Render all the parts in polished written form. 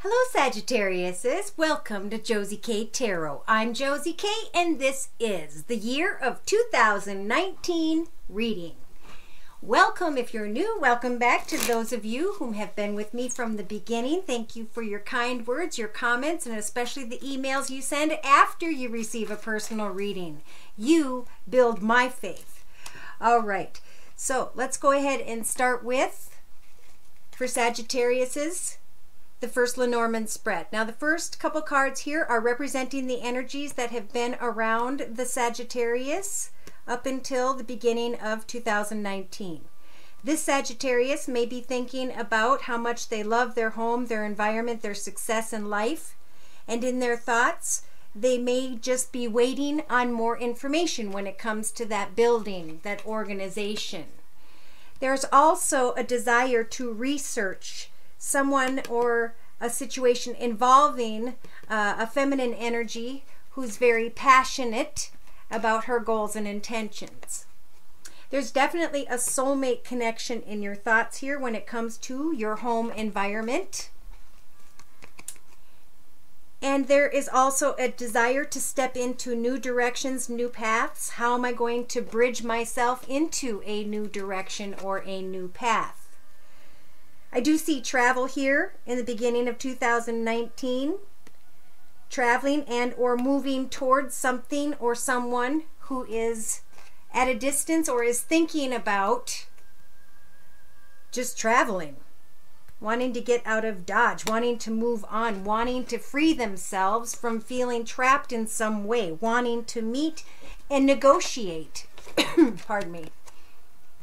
Hello Sagittariuses, welcome to Josie K Tarot. I'm Josie K and this is the year of 2019 reading. Welcome if you're new, welcome back to those of you who have been with me from the beginning. Thank you for your kind words, your comments, and especially the emails you send after you receive a personal reading. You build my faith. All right, so let's go ahead and start with, for Sagittariuses, the first Lenormand spread. Now the first couple cards here are representing the energies that have been around the Sagittarius up until the beginning of 2019. This Sagittarius may be thinking about how much they love their home, their environment, their success in life, and in their thoughts they may just be waiting on more information when it comes to that building, that organization. There's also a desire to research someone or a situation involving a feminine energy who's very passionate about her goals and intentions. There's definitely a soulmate connection in your thoughts here when it comes to your home environment. And there is also a desire to step into new directions, new paths. How am I going to bridge myself into a new direction or a new path? I do see travel here in the beginning of 2019. Traveling and or moving towards something or someone who is at a distance or is thinking about just traveling. Wanting to get out of Dodge, wanting to move on, wanting to free themselves from feeling trapped in some way, wanting to meet and negotiate. Pardon me.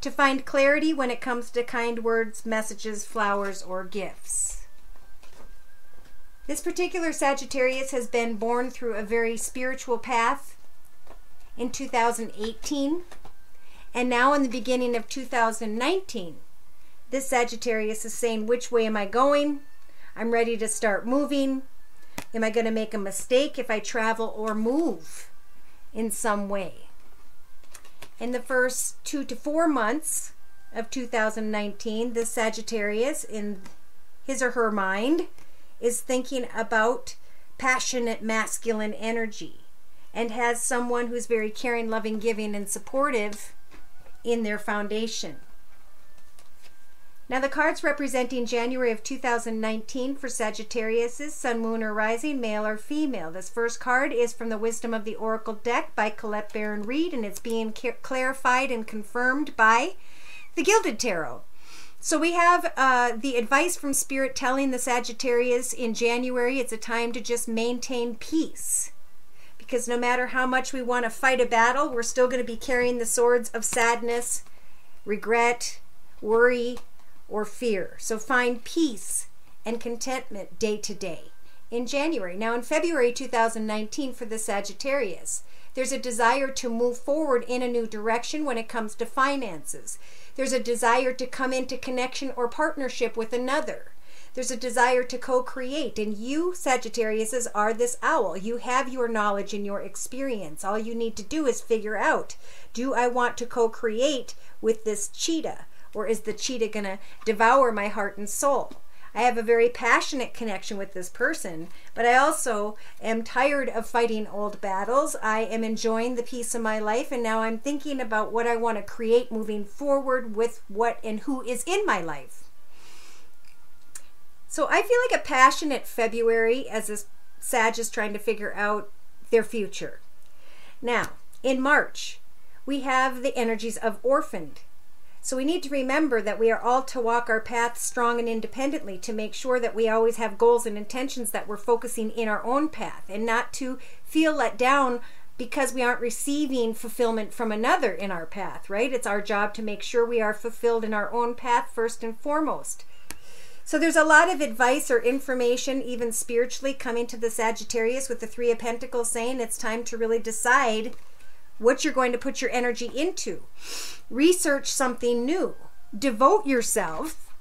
To find clarity when it comes to kind words, messages, flowers, or gifts. This particular Sagittarius has been born through a very spiritual path in 2018, and now in the beginning of 2019, this Sagittarius is saying, which way am I going? I'm ready to start moving. Am I going to make a mistake if I travel or move in some way? In the first 2 to 4 months of 2019, this Sagittarius, in his or her mind, is thinking about passionate masculine energy and has someone who's very caring, loving, giving, and supportive in their foundation. Now the cards representing January of 2019 for Sagittarius is Sun, Moon, or Rising, male or female. This first card is from the Wisdom of the Oracle deck by Colette Baron Reed, and it's being clarified and confirmed by the Gilded Tarot. So we have the advice from Spirit telling the Sagittarius in January it's a time to just maintain peace. Because no matter how much we want to fight a battle, we're still going to be carrying the swords of sadness, regret, worry, or fear. So find peace and contentment day to day in January. Now in February 2019 for the Sagittarius, there's a desire to move forward in a new direction when it comes to finances. There's a desire to come into connection or partnership with another. There's a desire to co-create, and you Sagittariuses are this owl. You have your knowledge and your experience. All you need to do is figure out, do I want to co-create with this cheetah? Or is the cheetah going to devour my heart and soul? I have a very passionate connection with this person, but I also am tired of fighting old battles. I am enjoying the peace of my life, and now I'm thinking about what I want to create moving forward with what and who is in my life. So I feel like a passionate February as a Sag is trying to figure out their future. Now, in March, we have the energies of orphaned. So we need to remember that we are all to walk our path strong and independently, to make sure that we always have goals and intentions that we're focusing in our own path, and not to feel let down because we aren't receiving fulfillment from another in our path, right? It's our job to make sure we are fulfilled in our own path first and foremost. So there's a lot of advice or information, even spiritually, coming to the Sagittarius with the Three of Pentacles saying it's time to really decide what you're going to put your energy into. Research something new. Devote yourself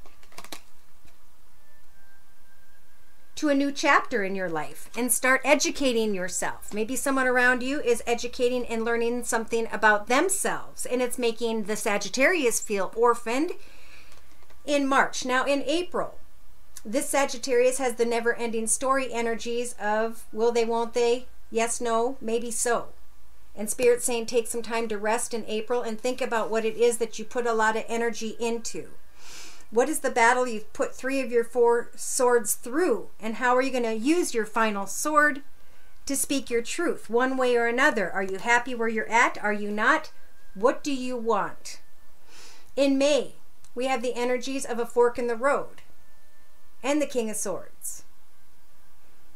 to a new chapter in your life and start educating yourself. Maybe someone around you is educating and learning something about themselves, and it's making the Sagittarius feel orphaned in March. Now in April, This Sagittarius has the never-ending story energies of will they, won't they, yes, no, maybe so. And Spirit's saying take some time to rest in April and think about what it is that you put a lot of energy into. What is the battle you've put 3 of your 4 swords through? And how are you going to use your final sword to speak your truth one way or another? Are you happy where you're at? Are you not? What do you want? In May, we have the energies of a fork in the road and the King of Swords.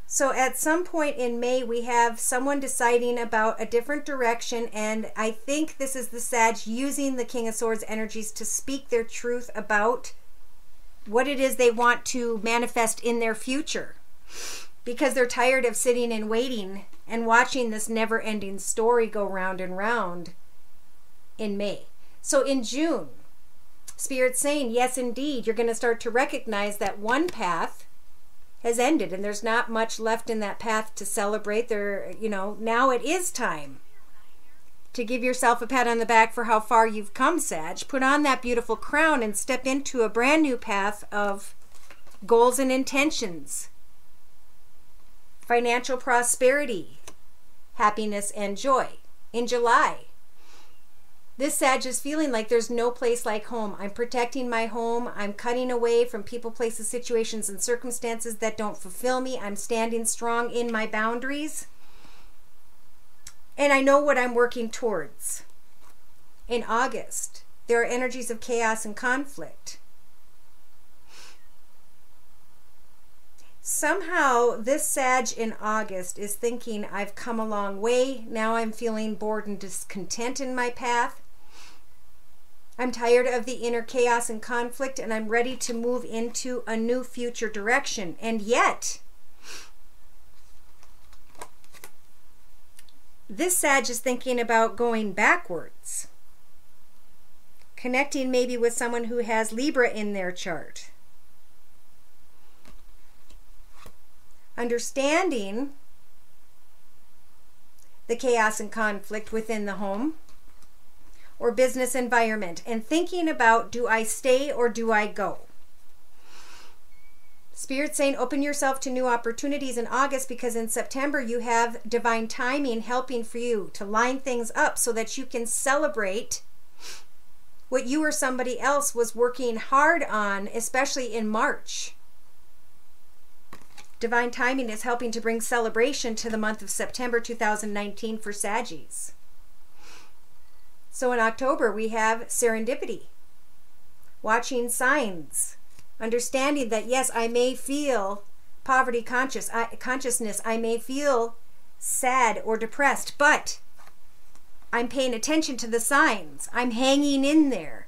So at some point in May, we have someone deciding about a different direction, and I think this is the Sag using the King of Swords energies to speak their truth about what it is they want to manifest in their future, because they're tired of sitting and waiting and watching this never-ending story go round and round in May. So in June, Spirit's saying, yes, indeed, you're going to start to recognize that one path has ended and there's not much left in that path to celebrate. Now it is time to give yourself a pat on the back for how far you've come, Sag. Put on that beautiful crown and step into a brand new path of goals and intentions, financial prosperity, happiness, and joy. In July, this Sag is feeling like there's no place like home. I'm protecting my home. I'm cutting away from people, places, situations, and circumstances that don't fulfill me. I'm standing strong in my boundaries. And I know what I'm working towards. In August, there are energies of chaos and conflict. Somehow, this Sag in August is thinking, I've come a long way. Now I'm feeling bored and discontent in my path. I'm tired of the inner chaos and conflict, and I'm ready to move into a new future direction. And yet, this Sag is thinking about going backwards, connecting maybe with someone who has Libra in their chart. Understanding the chaos and conflict within the home or business environment and thinking about, do I stay or do I go? Spirit's saying open yourself to new opportunities in August, because in September you have divine timing helping for you to line things up so that you can celebrate what you or somebody else was working hard on, especially in March. Divine timing is helping to bring celebration to the month of September 2019 for Saggies. So in October, we have serendipity, watching signs, understanding that, yes, I may feel poverty consciousness, I may feel sad or depressed, but I'm paying attention to the signs. I'm hanging in there.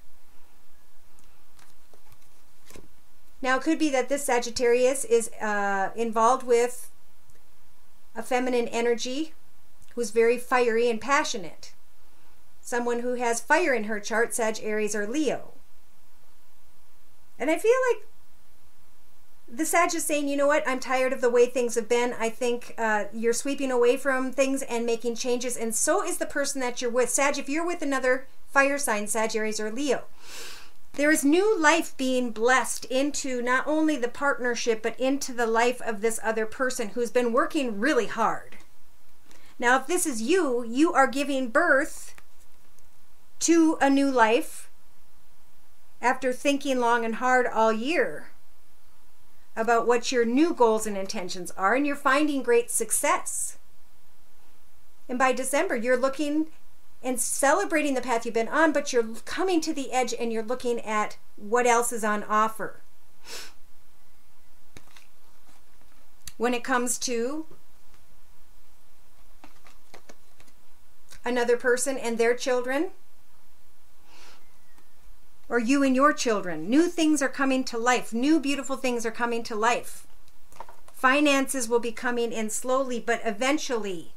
Now, it could be that this Sagittarius is involved with a feminine energy who's very fiery and passionate. Someone who has fire in her chart, Sag, Aries, or Leo. And I feel like the Sag is saying, you know what, I'm tired of the way things have been. I think you're sweeping away from things and making changes, and so is the person that you're with. Sag, if you're with another fire sign, Sag, Aries, or Leo, there is new life being blessed into not only the partnership, but into the life of this other person who's been working really hard. Now, if this is you, you are giving birth to a new life after thinking long and hard all year about what your new goals and intentions are, and you're finding great success. And by December, you're looking and celebrating the path you've been on, but you're coming to the edge and you're looking at what else is on offer. When it comes to another person and their children, or you and your children, new things are coming to life. New beautiful things are coming to life. Finances will be coming in slowly, but eventually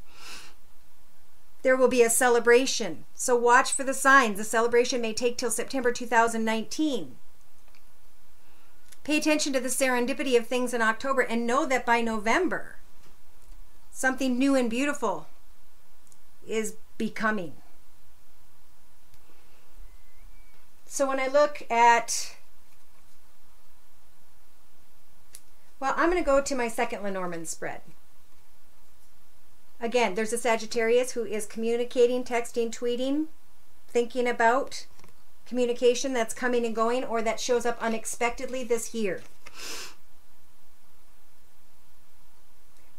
there will be a celebration. So watch for the signs. The celebration may take till September 2019. Pay attention to the serendipity of things in October, and know that by November, something new and beautiful is becoming. So when I look at Well, I'm going to go to my second Lenormand spread. Again, there's a Sagittarius who is communicating, texting, tweeting, thinking about communication that's coming and going or that shows up unexpectedly this year.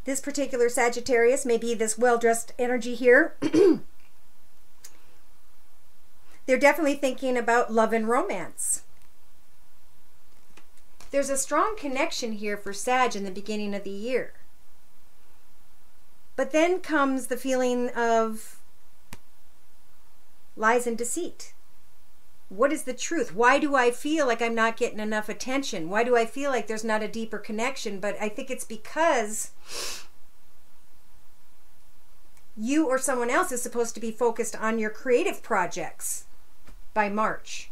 This particular Sagittarius may be this well-dressed energy here. They're definitely thinking about love and romance. There's a strong connection here for Sag in the beginning of the year. But then comes the feeling of lies and deceit. What is the truth? Why do I feel like I'm not getting enough attention? Why do I feel like there's not a deeper connection? But I think it's because you or someone else is supposed to be focused on your creative projects by March.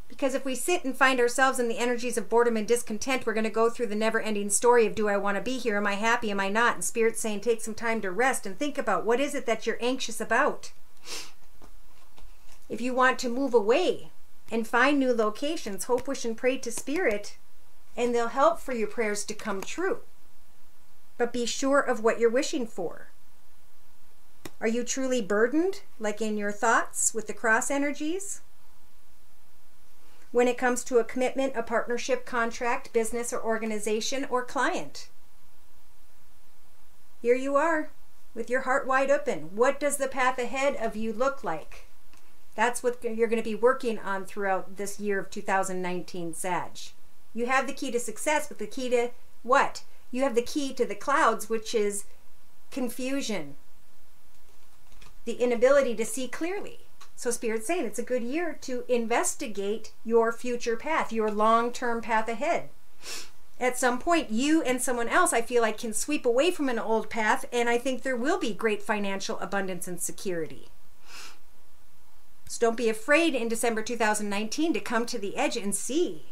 Because if we sit and find ourselves in the energies of boredom and discontent, we're going to go through the never-ending story of, do I want to be here? Am I happy? Am I not? And Spirit's saying, take some time to rest and think about, what is it that you're anxious about? If you want to move away and find new locations, hope, wish, and pray to Spirit, and they'll help for your prayers to come true. But be sure of what you're wishing for. Are you truly burdened, like in your thoughts, with the cross energies? When it comes to a commitment, a partnership, contract, business or organization, or client. Here you are, with your heart wide open. What does the path ahead of you look like? That's what you're going to be working on throughout this year of 2019, Sag. You have the key to success, but the key to what? You have the key to the clouds, which is confusion. The inability to see clearly. So Spirit's saying it's a good year to investigate your future path, your long-term path ahead. At some point, you and someone else, I feel like, can sweep away from an old path, and I think there will be great financial abundance and security. So don't be afraid in December 2019 to come to the edge and see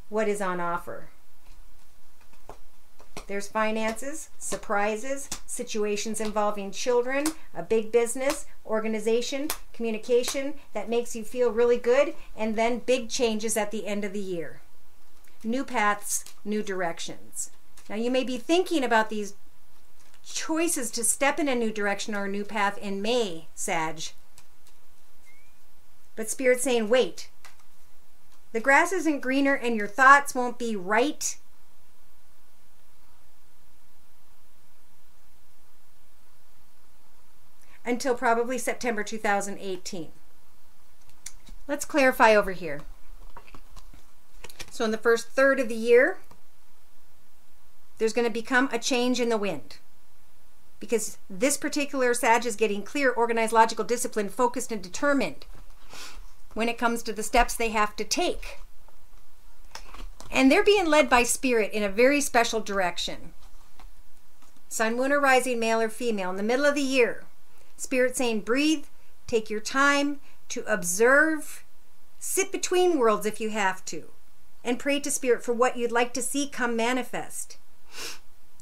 what is on offer. There's finances, surprises, situations involving children, a big business, organization, communication that makes you feel really good, and then big changes at the end of the year. New paths, new directions. Now you may be thinking about these choices to step in a new direction or a new path in May, Sag. But Spirit's saying, wait. The grass isn't greener and your thoughts won't be right until probably September 2018. Let's clarify over here. So in the first third of the year, there's going to become a change in the wind. Because this particular Sag is getting clear, organized, logical, disciplined, focused, and determined when it comes to the steps they have to take. And they're being led by Spirit in a very special direction. Sun, moon, or rising, male or female, in the middle of the year. Spirit saying, breathe, take your time to observe, sit between worlds if you have to, and pray to Spirit for what you'd like to see come manifest.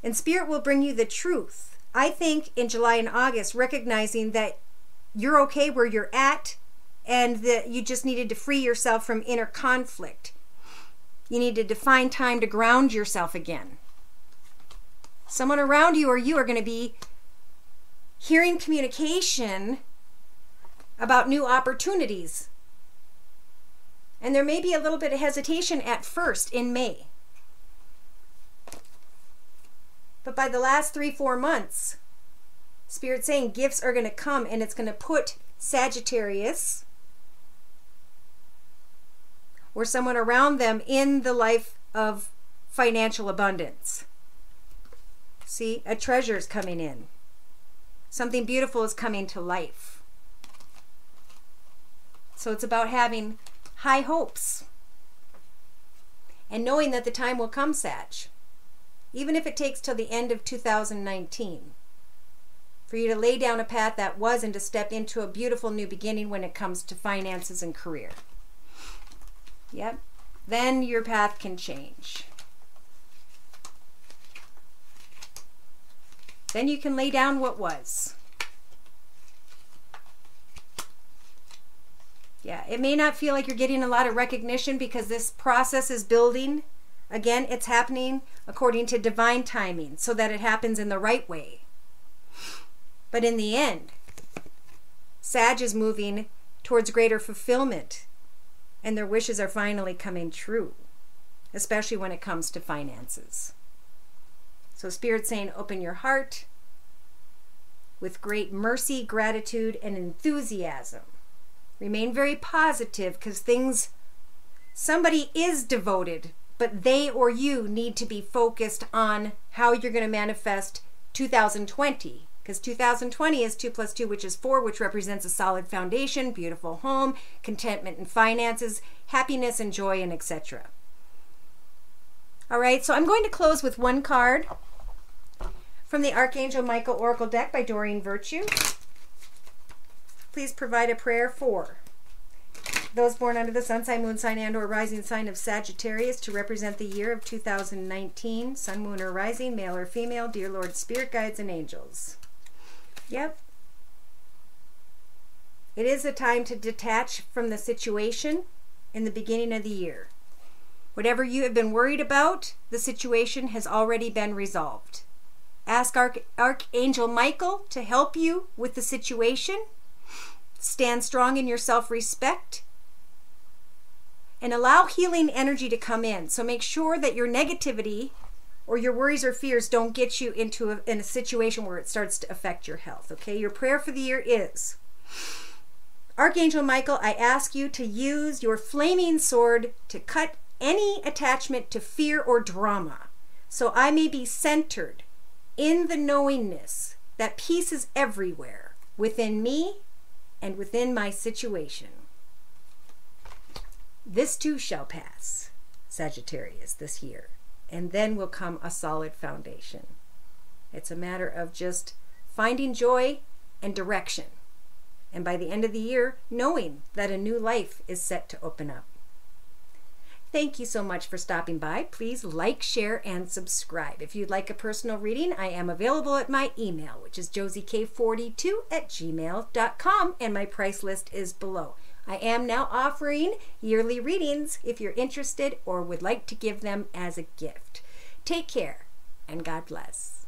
And Spirit will bring you the truth. I think in July and August, recognizing that you're okay where you're at and that you just needed to free yourself from inner conflict. You needed to find time to ground yourself again. Someone around you or you are going to be hearing communication about new opportunities. And there may be a little bit of hesitation at first in May. But by the last 3-4 months, Spirit's saying gifts are going to come, and it's going to put Sagittarius or someone around them in the life of financial abundance. See, a treasure is coming in. Something beautiful is coming to life. So it's about having high hopes and knowing that the time will come, Sag, even if it takes till the end of 2019, for you to lay down a path that was and to step into a beautiful new beginning when it comes to finances and career. Yep. Then your path can change. Then you can lay down what was. Yeah, it may not feel like you're getting a lot of recognition because this process is building. Again, it's happening according to divine timing so that it happens in the right way. But in the end, Sag is moving towards greater fulfillment, and their wishes are finally coming true, especially when it comes to finances. So Spirit's saying, open your heart with great mercy, gratitude, and enthusiasm. Remain very positive because somebody is devoted, but they or you need to be focused on how you're going to manifest 2020. Because 2020 is 2 + 2, which is 4, which represents a solid foundation, beautiful home, contentment and finances, happiness and joy, and etc. All right, so I'm going to close with one card from the Archangel Michael Oracle deck by Doreen Virtue. Please provide a prayer for those born under the sun sign, moon sign, and or rising sign of Sagittarius to represent the year of 2019. Sun, moon, or rising, male or female, dear Lord, spirit guides, and angels. Yep. It is a time to detach from the situation in the beginning of the year. Whatever you have been worried about, the situation has already been resolved. Ask Archangel Michael to help you with the situation. Stand strong in your self-respect and allow healing energy to come in. So make sure that your negativity or your worries or fears don't get you into a situation where it starts to affect your health. Okay, your prayer for the year is, Archangel Michael, I ask you to use your flaming sword to cut any attachment to fear or drama, so I may be centered in the knowingness that peace is everywhere, within me and within my situation. This too shall pass, Sagittarius, this year, and then will come a solid foundation. It's a matter of just finding joy and direction, and by the end of the year, knowing that a new life is set to open up. Thank you so much for stopping by. Please like, share, and subscribe. If you'd like a personal reading, I am available at my email, which is josiek42@gmail.com, and my price list is below. I am now offering yearly readings if you're interested or would like to give them as a gift. Take care, and God bless.